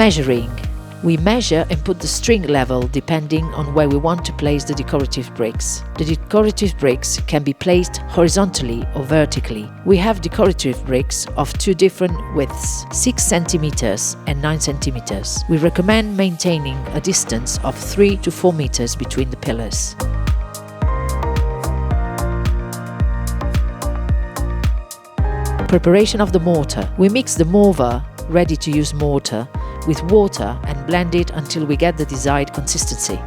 Measuring. We measure and put the string level depending on where we want to place the decorative bricks. The decorative bricks can be placed horizontally or vertically. We have decorative bricks of two different widths, 6 cm and 9 cm. We recommend maintaining a distance of 3 to 4 meters between the pillars. Preparation of the mortar. We mix the mortar, ready-to-use mortar, with water and blend it until we get the desired consistency.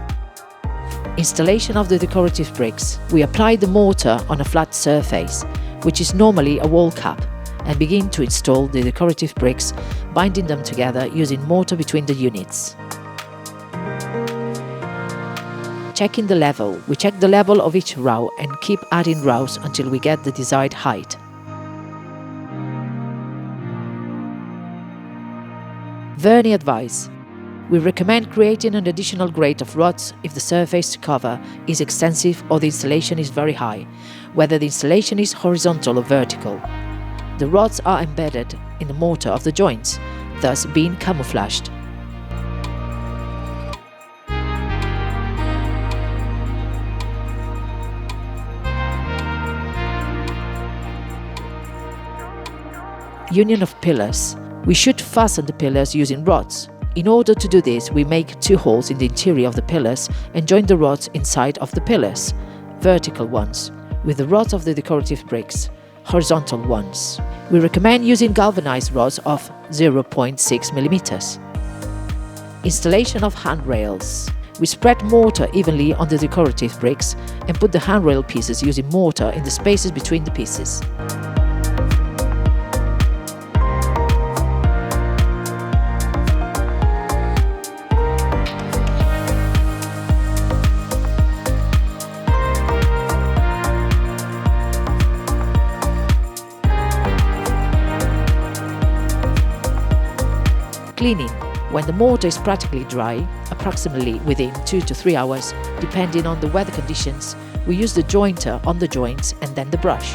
Installation of the decorative bricks. We apply the mortar on a flat surface, which is normally a wall cap, and begin to install the decorative bricks, binding them together using mortar between the units. Checking the level. We check the level of each row and keep adding rows until we get the desired height. Verni advice. We recommend creating an additional grate of rods if the surface to cover is extensive or the installation is very high, whether the installation is horizontal or vertical. The rods are embedded in the mortar of the joints, thus being camouflaged. Union of pillars. We should fasten the pillars using rods. In order to do this, we make 2 holes in the interior of the pillars and join the rods inside of the pillars, vertical ones, with the rods of the decorative bricks, horizontal ones. We recommend using galvanized rods of 0.6 mm. Installation of handrails. We spread mortar evenly on the decorative bricks and put the handrail pieces using mortar in the spaces between the pieces. Cleaning. When the mortar is practically dry, approximately within 2 to 3 hours, depending on the weather conditions, we use the jointer on the joints and then the brush.